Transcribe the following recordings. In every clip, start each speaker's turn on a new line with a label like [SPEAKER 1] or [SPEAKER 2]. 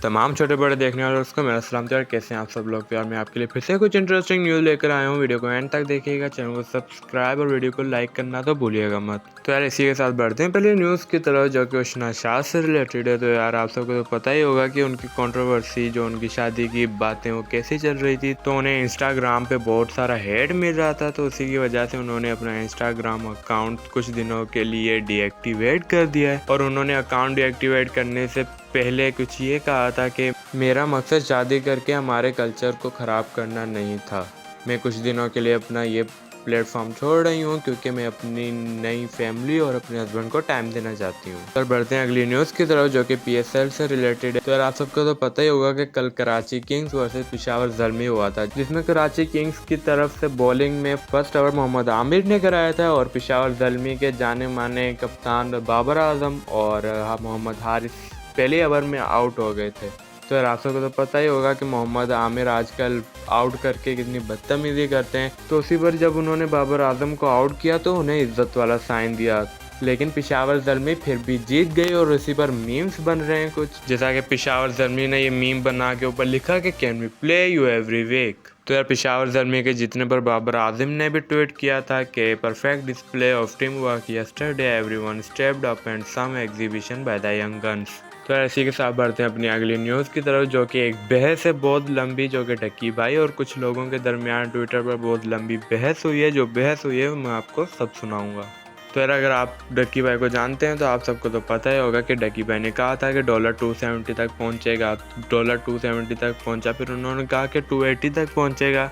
[SPEAKER 1] तमाम छोटे बड़े देखने वालों को मेरा सलाम यार, कैसे हैं आप सब लोग। प्यार मैं आपके लिए फिर से कुछ इंटरेस्टिंग न्यूज़ लेकर आया हूँ। वीडियो को एंड तक देखिएगा, चैनल को सब्सक्राइब और वीडियो को लाइक करना तो भूलिएगा मत। तो यार इसी के साथ बढ़ते हैं पहले न्यूज़ की तरफ, जो कि उस्ना शाह से रिलेटेड है। तो यार आप सबको तो पता ही होगा कि उनकी कंट्रोवर्सी, जो उनकी शादी की बातें वो कैसी चल रही थी। तो उन्हें इंस्टाग्राम पे बहुत सारा हेट मिल रहा था, तो उसी की वजह से उन्होंने अपना इंस्टाग्राम अकाउंट कुछ दिनों के लिए डीएक्टिवेट कर दिया है। और उन्होंने अकाउंट डीएक्टिवेट करने से पहले कुछ ये कहा था कि मेरा मकसद शादी करके हमारे कल्चर को ख़राब करना नहीं था। मैं कुछ दिनों के लिए अपना ये प्लेटफॉर्म छोड़ रही हूँ क्योंकि मैं अपनी नई फैमिली और अपने हस्बैंड को टाइम देना चाहती हूँ। और बढ़ते हैं अगली न्यूज़ की तरफ, जो कि पीएसएल से रिलेटेड है। तो यार आप सबको तो पता ही होगा कि कल कराची किंग्स वर्सेस पेशावर ज़ल्मी हुआ था, जिसमें कराची किंग्स की तरफ से बॉलिंग में फर्स्ट ओवर मोहम्मद आमिर ने कराया था और पेशावर ज़ल्मी के जाने माने कप्तान बाबर आजम और मोहम्मद हारिस पहले ओवर में आउट हो गए थे। तो यार आप सबको तो पता ही होगा कि मोहम्मद आमिर आजकल आउट करके कितनी बदतमीजी करते हैं। तो उसी पर जब उन्होंने बाबर आजम को आउट किया तो उन्हें इज्जत वाला साइन दिया, लेकिन पेशावर ज़ल्मी फिर भी जीत गई। और इसी पर मीम्स बन रहे हैं कुछ, जैसा कि पेशावर ज़ल्मी ने ये मीम बना के ऊपर लिखा कि can we play you every week. तो यार पेशावर ज़ल्मी के जीतने पर बाबर आजम ने भी ट्वीट किया था कि perfect display of team work yesterday, everyone stepped up and some exhibition by the young guns. तो इसी के साथ बढ़ते हैं अपनी अगली न्यूज़ की तरफ, जो कि एक बहस है बहुत लंबी, जो कि डक्की भाई और कुछ लोगों के दरमियान ट्विटर पर बहुत लंबी बहस हुई है। जो बहस हुई है मैं आपको सब सुनाऊंगा। तो यार अगर आप डक्की भाई को जानते हैं तो आप सबको तो पता ही होगा कि डक्की भाई ने कहा था कि $270 तक पहुंचेगा। $270 तक पहुंचा, फिर उन्होंने कहा कि 280 तक पहुंचेगा,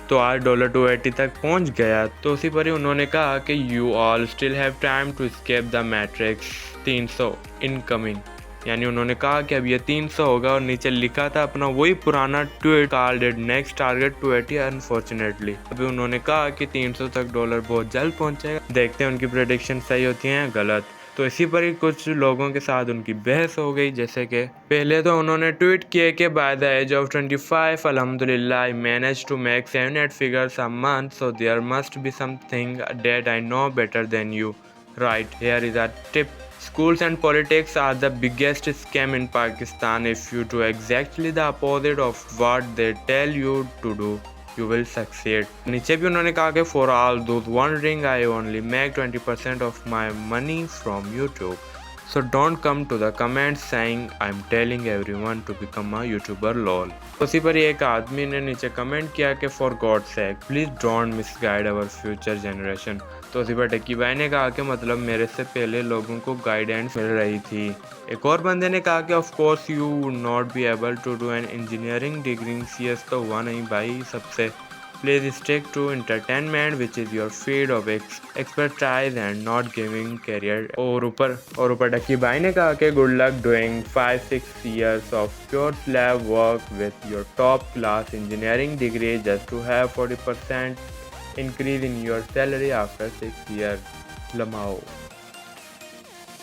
[SPEAKER 1] तो आज $280 तक पहुंच गया। तो उसी पर ही उन्होंने कहा कि you all still have time to escape the matrix 300 incoming. यानी उन्होंने कहा कि अब ये 300 होगा और नीचे लिखा था अपना वही पुराना tweet, called it next target 280 unfortunately. अभी उन्होंने कहा कि 300 तक डॉलर बहुत जल्द पहुंचेगा। देखते हैं उनकी प्रेडिक्शन सही होती हैं गलत। तो इसी पर ही कुछ लोगों के साथ उनकी बहस हो गई, जैसे कि पहले तो उन्होंने ट्वीट किए कि बाय द एज ऑफ 25 अल्हम्दुलिल्लाह I manage to make 7-8 figures a month, so there must be something that I know better than you, right here is a tip. Schools and politics are the biggest scam in Pakistan. If you do exactly the opposite of what they tell you to do, you will succeed. नीचे भी उन्होंने कहा कि for all those wondering, I only make 20% of my money from YouTube. So don't come to the comments saying I'm telling everyone to become a YouTuber lol. उसी पर एक आदमी ने नीचे कमेंट किया कि for God's sake please don't misguide our future generation. तो उसी पर टक्की भाई ने कहा कि मतलब मेरे से पहले लोगों को गाइडेंस मिल रही थी। एक और बंदे ने कहा कि of course you would not be able to do an engineering degree. CS तो हुआ नहीं भाई सबसे। Please stick to entertainment, which is your field of expertise and not giving career. और ऊपर डक्की भाई ने कहा कि good luck doing 5-6 years of pure slab work with your top class engineering degree just to have 40% increase in your salary after 6 years. लमाओ।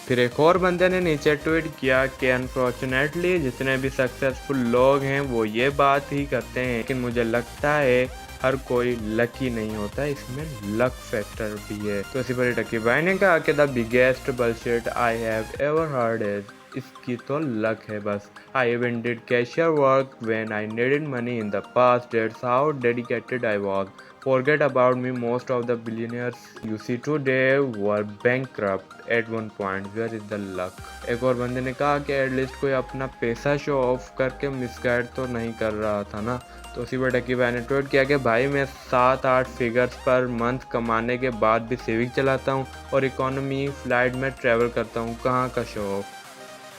[SPEAKER 1] फिर एक और बंदे ने नीचे ट्वीट किया कि अनफॉर्चुनेटली जितने भी सक्सेसफुल लोग हैं वो ये बात ही करते हैं, लेकिन मुझे लगता है हर कोई लकी नहीं होता, इसमें लक फैक्टर भी है। तो इसी पर टक्की भाई ने कहा कि the biggest bullshit I have ever heard is, इसकी तो लक है बस। I even did cashier work when I needed money in the past, that's how dedicated I was. Forget about me, most of the billionaires you see today were bankrupt at one point. Where is the luck? एक और बंदे ने कहा कि at least कोई अपना पैसा show off करके मिसगाइड तो नहीं कर रहा था ना। तो उसी पर टक्की भाई ने ट्वीट किया कि भाई मैं 7-8 फिगर्स पर मंथ कमाने के बाद भी सेविंग चलाता हूँ और इकोनॉमी फ्लाइट में ट्रैवल करता हूँ, कहाँ का शो ऑफ।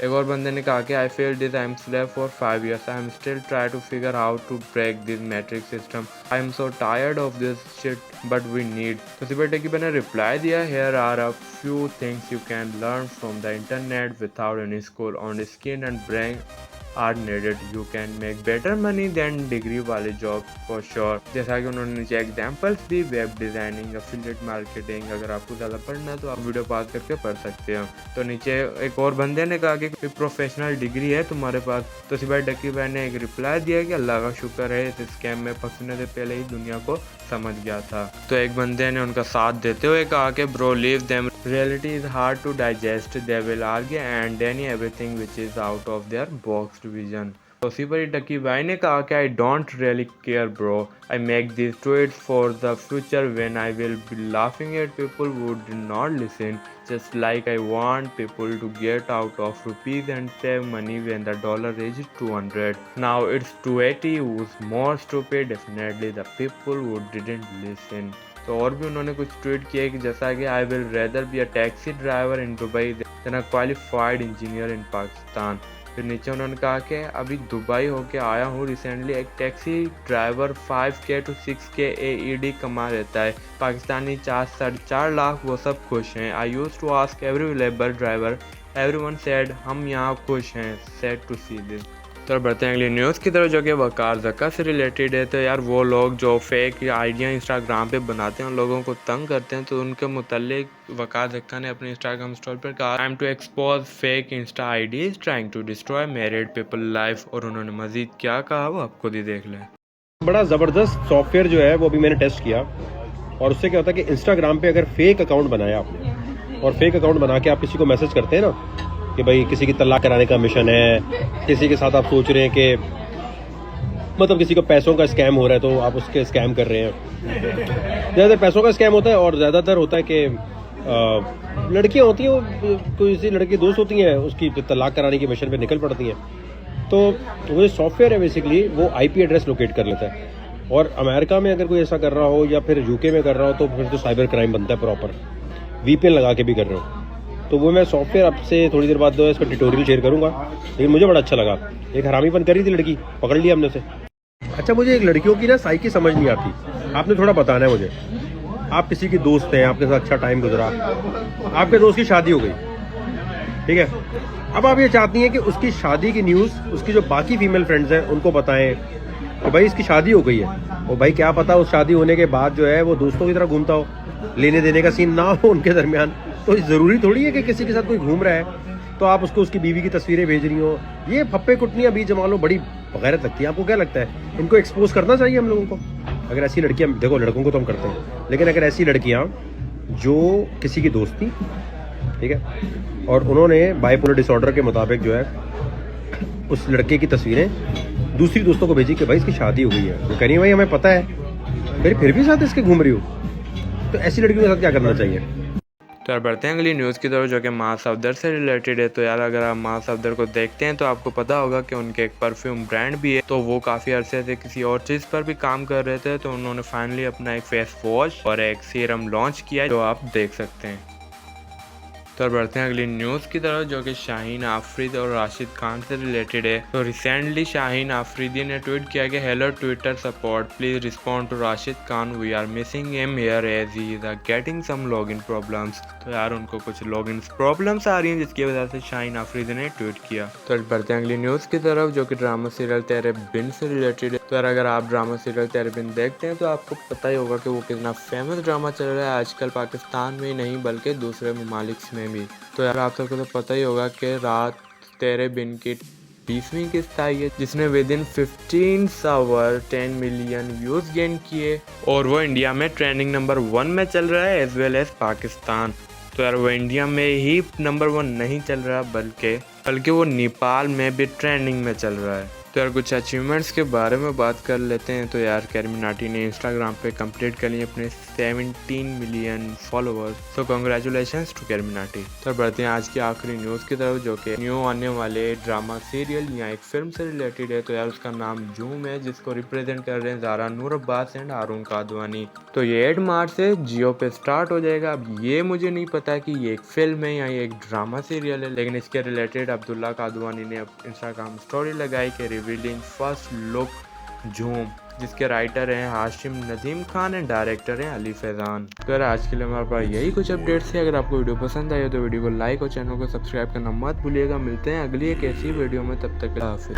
[SPEAKER 1] एक और बंदे ने कहा कि I feel this, I am slave for 5 years, I am still try to figure how to break this matric system, I am so tired of this shit but we need. तो इसी बेटे की मैंने रिप्लाई दिया, here are a few things you can learn from the internet without any school, on skin and brain are needed, you can make better money than degree वाले job for sure. जैसा कि उन्होंने नीचे examples दी, web designing, affiliate marketing. अगर आपको ज़्यादा पढ़ना है तो आप वीडियो पॉज करके पढ़ सकते हो। तो नीचे एक और बंदे ने कहा कि कोई प्रोफेशनल डिग्री है तुम्हारे पास। तो सिवाय डक्की भाई ने एक रिप्लाई दिया कि अल्लाह का शुक्र है इस स्कैम में फंसने से पहले ही दुनिया को समझ गया था। तो एक बंदे ने उनका साथ देते हुए कहा कि bro leave them, reality is hard to digest, they will argue and deny everything which is out of their boxed vision. तो उसी पर ही टकी भाई ने कहा कि I don't really care bro, I make this tweets for the future when I will be laughing at people who do not listen, just like I want people to get out of rupees and save money when the dollar reaches 200. Now it's 280. Who's more stupid? Definitely the people who didn't listen. तो और भी उन्होंने कुछ tweet किया कि जैसा कि I will rather be a taxi driver in Dubai than a qualified engineer in Pakistan. फिर नीचे उन्होंने कहा कि अभी दुबई होके आया हूँ रिसेंटली, एक taxi driver 5K to 6K AED कमा लेता है, पाकिस्तानी 4-4.5 लाख, वो सब खुश हैं। I use to ask every labour driver, everyone said हम यहाँ खुश हैं, सैड टू सी दिस। तो बढ़ते हैं अगली न्यूज़ की तरफ जो कि वकार ज़का से रिलेटेड है। तो यार वो लोग जो फेक आइडिया इंस्टाग्राम पे बनाते हैं, उन लोगों को तंग करते हैं, तो उनके मुतल्लिक वकार ज़का ने अपने इंस्टाग्राम स्टोरी पर कहा I am to expose fake insta IDs trying to destroy married people life. और उन्होंने मजीद क्या कहा वो आप खुद ही देख लें।
[SPEAKER 2] बड़ा ज़बरदस्त सॉफ्टवेयर जो है वो अभी मैंने टेस्ट किया, और उससे क्या होता है कि इंस्टाग्राम पे अगर फेक अकाउंट बनाया आपने और फेक अकाउंट बना के आप किसी को मैसेज करते हैं ना कि भाई किसी की तलाक कराने का मिशन है, किसी के साथ आप सोच रहे हैं कि मतलब किसी को पैसों का स्कैम हो रहा है तो आप उसके स्कैम कर रहे हैं। ज़्यादातर पैसों का स्कैम होता है और ज़्यादातर होता है कि लड़कियां होती हैं, वो कोई सी लड़की दोस्त होती हैं, उसकी तलाक कराने की मिशन पे निकल पड़ती हैं। तो वो जो सॉफ्टवेयर है बेसिकली वो IP एड्रेस लोकेट कर लेता है, और अमेरिका में अगर कोई ऐसा कर रहा हो या फिर UK में कर रहा हो तो फिर तो साइबर क्राइम बनता है प्रॉपर, VPN लगा के भी कर रहे हो। तो वो मैं सॉफ्टवेयर आपसे थोड़ी देर बाद इसका ट्यूटोरियल शेयर करूंगा, लेकिन मुझे बड़ा अच्छा लगा। एक हरामीपन कर रही थी लड़की, पकड़ लिया हमने उसे। अच्छा, मुझे एक लड़कियों की ना साइकी समझ नहीं आती, आपने थोड़ा बताना है मुझे। आप किसी की दोस्त हैं, आपके साथ अच्छा टाइम गुजरा, आपके दोस्त की शादी हो गई, ठीक है, अब आप ये चाहती हैं कि उसकी शादी की न्यूज़ उसकी जो बाकी फीमेल फ्रेंड्स हैं उनको बताएं कि भाई इसकी शादी हो गई है। और भाई क्या पता उस शादी होने के बाद जो है वो दोस्तों की तरह घूमता हो, लेने देने का सीन ना हो उनके दरमियान। तो ज़रूरी थोड़ी है कि किसी के साथ कोई घूम रहा है तो आप उसको उसकी बीवी की तस्वीरें भेज रही हो। ये फप्पे कुटनियाँ बीच जमा लो, बड़ी बगैरत लगती है। आपको क्या लगता है, इनको एक्सपोज करना चाहिए हम लोगों को? अगर ऐसी लड़कियाँ, देखो लड़कों को तो हम करते हैं, लेकिन अगर ऐसी लड़कियाँ जो किसी की दोस्त थी, ठीक है, और उन्होंने बाइपोलर डिसऑर्डर के मुताबिक जो है उस लड़के की तस्वीरें दूसरी दोस्तों को भेजी कि भाई इसकी शादी हो गई है, वो कह रही है भाई हमें पता है, फिर भी साथ इसके घूम रही हो, तो ऐसी लड़कियों के साथ क्या करना चाहिए?
[SPEAKER 1] तो यार बढ़ते हैं अगली न्यूज़ की तरफ जो कि माँ सफदर से रिलेटेड है। तो यार अगर आप माँ सफदर को देखते हैं तो आपको पता होगा कि उनके एक परफ्यूम ब्रांड भी है, तो वो काफ़ी अरसे से किसी और चीज़ पर भी काम कर रहे थे, तो उन्होंने फाइनली अपना एक फेस वॉश और एक सीरम लॉन्च किया जो आप देख सकते हैं। तो बढ़ते हैं अगली न्यूज़ की तरफ जो कि शाहीन आफरीदी और राशिद खान से रिलेटेड है। तो रिसेंटली शाहीन आफरीदी ने ट्वीट किया कि hello Twitter support, please respond to Rashid Khan, we are missing him here as he is getting some login problems. तो यार उनको कुछ लॉगिन प्रॉब्लम्स आ रही हैं जिसकी वजह से शाहीन आफरीदी ने ट्वीट किया। तो बढ़ते हैं अगली न्यूज़ की तरफ जो कि ड्रामा सीरियल तेरे बिन से रिलेटेड है। तो यार अगर आप ड्रामा सीरियल तेरे बिन देखते हैं तो आपको पता ही होगा कि वो कितना फेमस ड्रामा चल रहा है आजकल पाकिस्तान में ही नहीं बल्कि दूसरे ममालिक में भी। तो यार आप सबको तो पता ही होगा कि रात तेरे बिन की 20वीं किस्त आई है जिसने within 15 hour 10 million views gain किए, और वो इंडिया में ट्रेंडिंग नंबर 1 में चल रहा है एज वेल एज पाकिस्तान। तो यार वो इंडिया में ही नंबर 1 नहीं चल रहा बल्कि वो नेपाल में भी ट्रेंडिंग में चल रहा है। तो यार कुछ अचीवमेंट्स के बारे में बात कर लेते हैं। तो यार कैरमिनाटी ने इंस्टाग्राम पे कंप्लीट कर लिए अपने 17 मिलियन फॉलोअर्स, तो कॉन्ग्रेचुलेशंस टू कैरमिनाटी। तो बढ़ते हैं आज की आखिरी न्यूज़ की तरफ जो कि न्यू आने वाले ड्रामा सीरियल या एक फिल्म से रिलेटेड है। तो यार उसका नाम झूम है जिसको रिप्रेजेंट कर रहे हैं ज़ारा नूर अब्बास एंड हारून कादवानी। तो ये 8 मार्च से जियो पे स्टार्ट हो जाएगा। अब ये मुझे नहीं पता कि ये एक फिल्म है या ये एक ड्रामा सीरियल है, लेकिन इसके रिलेटेड अब्दुल्ला कादवानी ने इंस्टाग्राम स्टोरी लगाई कि रिवीलिंग फर्स्ट लुक झूम, जिसके राइटर हैं हाशिम नदीम खान एंड डायरेक्टर हैं अली फैजान। अगर आज के लिए हमारे पास यही कुछ अपडेट्स है। अगर आपको वीडियो पसंद आई हो तो वीडियो को लाइक और चैनल को सब्सक्राइब करना मत भूलिएगा। मिलते हैं अगली एक ऐसी वीडियो में, तब तक के लिए हाफिज़।